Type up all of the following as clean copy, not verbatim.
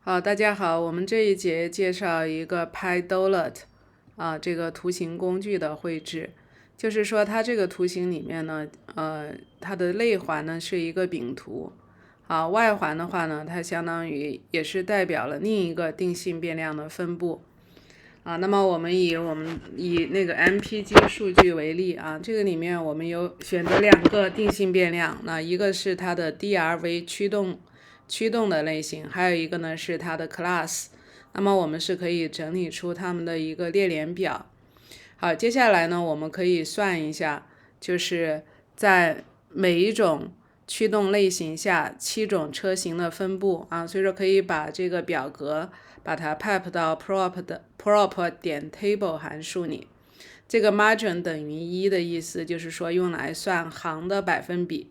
好，大家好，我们这一节介绍一个 PyDollet 这个图形工具的绘制。就是说它这个图形里面呢，它的内环呢是一个饼图，外环的话呢，它相当于也是代表了另一个定性变量的分布。那么我们以那个 MPG 数据为例这个里面我们有选择两个定性变量，那一个是它的 DRV 驱动的类型，还有一个呢是它的 class。那么我们是可以整理出它们的一个列联表。好，接下来呢，我们可以算一下，就是在每一种驱动类型下7种车型的分布所以说可以把这个表格把它 pipe 到 prop 点 table 函数里。这个 margin 等于1的意思就是说用来算行的百分比。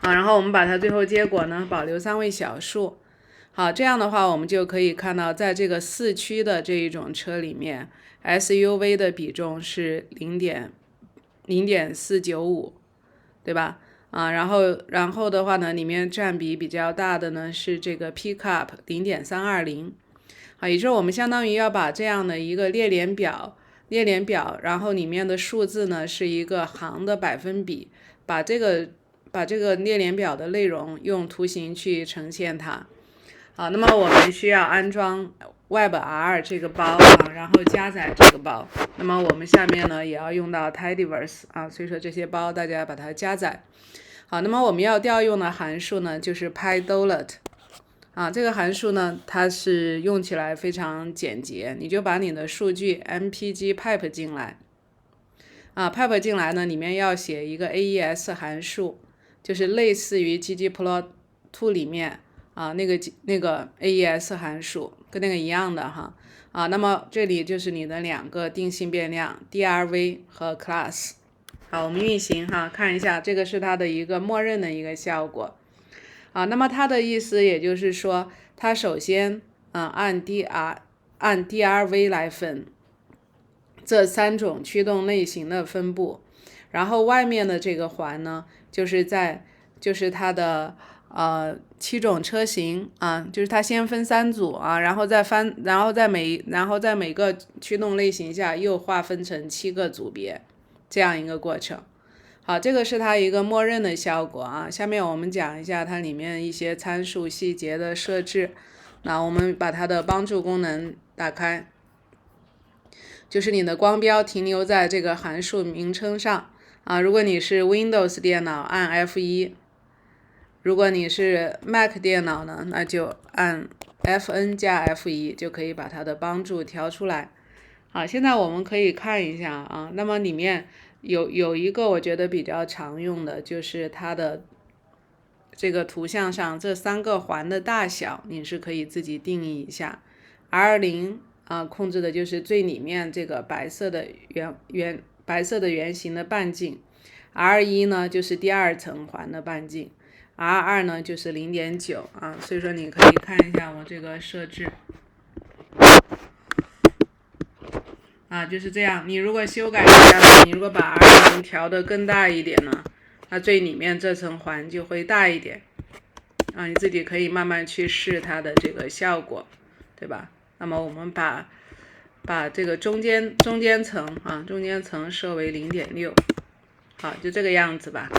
然后我们把它最后结果呢保留3位小数。好，这样的话我们就可以看到，在这个4驱的这一种车里面 SUV 的比重是0.495，对吧？然后的话呢，里面占比比较大的呢是这个 Pickup 0.320。也就是我们相当于要把这样的一个列联表，然后里面的数字呢是一个行的百分比，把这个列联表的内容用图形去呈现它。那么我们需要安装 WebR 这个包然后加载这个包。那么我们下面呢也要用到 Tidyverse 所以说这些包大家把它加载。好，那么我们要调用的函数呢就是 PyDollet。这个函数呢它是用起来非常简洁，你就把你的数据 MPG pipe 进来。pipe 进来呢，里面要写一个 AES 函数，就是类似于 ggplot2 里面那个 AES 函数跟那个一样的那么这里就是你的两个定性变量 DRV 和 class。 好，我们运行看一下，这个是它的一个默认的一个效果。那么它的意思也就是说，它首先按 DRV 来分这3种驱动类型的分布，然后外面的这个环呢就是它的7种车型就是它先分3组然后在每个驱动类型下又划分成7个组别，这样一个过程。好，这个是它一个默认的效果下面我们讲一下它里面一些参数细节的设置。那我们把它的帮助功能打开，就是你的光标停留在这个函数名称上如果你是 Windows 电脑按 F1，如果你是 Mac 电脑呢，那就按 FN 加 F1 就可以把它的帮助调出来。现在我们可以看一下那么里面有一个我觉得比较常用的，就是它的这个图像上这3个环的大小你是可以自己定义一下。R0控制的就是最里面这个白色的圆形的半径， R1 呢就是第2层环的半径， R2 呢就是 0.9 所以说你可以看一下我这个设置就是这样。你如果修改一下呢，你如果把 R0 调得更大一点呢，那最里面这层环就会大一点你自己可以慢慢去试它的这个效果，对吧？那么我们把这个中间层设为 0.6， 好，就这个样子吧。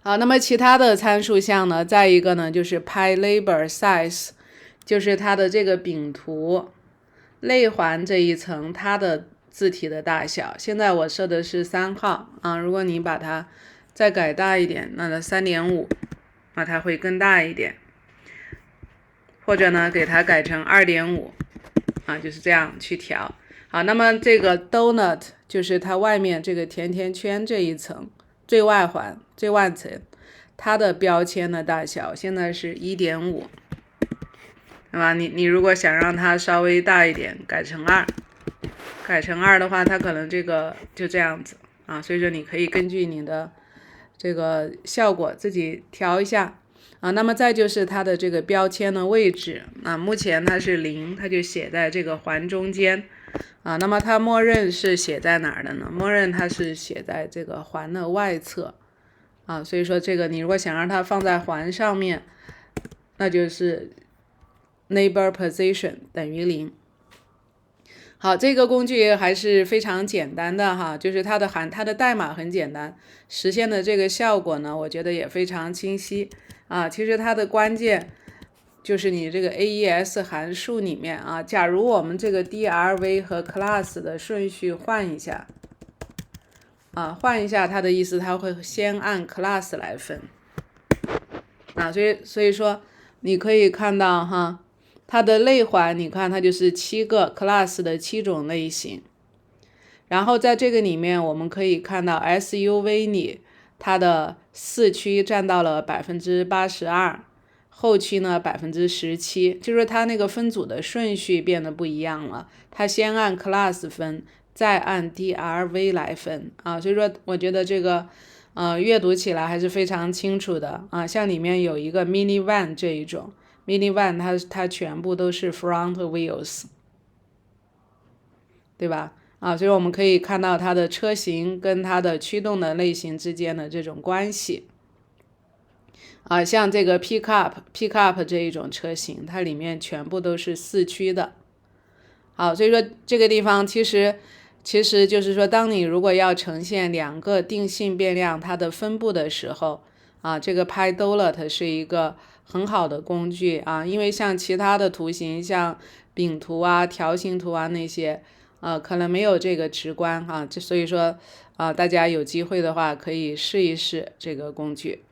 好，那么其他的参数项呢，再一个呢就是 PyLabel Size， 就是它的这个饼图内环这一层它的字体的大小。现在我设的是3号如果你把它再改大一点，那 3.5 它会更大一点，或者呢给它改成 2.5就是这样去调。好，那么这个 Donut 就是它外面这个甜甜圈这一层最外层它的标签的大小现在是 1.5， 对吧？你如果想让它稍微大一点，改成2的话，它可能这个就这样子所以说你可以根据你的这个效果自己调一下那么再就是它的这个标签的位置目前它是0，它就写在这个环中间那么它默认是写在哪儿的呢？默认它是写在这个环的外侧所以说这个你如果想让它放在环上面那就是 neighbor position 等于0。好，这个工具还是非常简单的哈，就是它的代码很简单，实现的这个效果呢，我觉得也非常清晰啊。其实它的关键就是你这个 AES 函数里面啊，假如我们这个 DRV 和 class 的顺序换一下啊，换一下它的意思，它会先按 class 来分啊，所以说你可以看到哈。它的类环，你看它就是7个 class 的7种类型，然后在这个里面，我们可以看到 SUV 里它的4区占到了82%，后区呢17%，就是它那个分组的顺序变得不一样了，它先按 class 分，再按 DRV 来分啊，所以说我觉得这个阅读起来还是非常清楚的啊，像里面有一个 minivan 这一种。minivan 它全部都是 front wheels， 对吧？啊，所以我们可以看到它的车型跟它的驱动的类型之间的这种关系。啊，像这个 pickup 这一种车型，它里面全部都是4驱的。好，所以说这个地方其实就是说，当你如果要呈现2个定性变量它的分布的时候，啊，这个 PyDollet 是一个很好的工具啊，因为像其他的图形，像饼图啊、条形图啊那些，可能没有这个直观啊，所以说大家有机会的话可以试一试这个工具。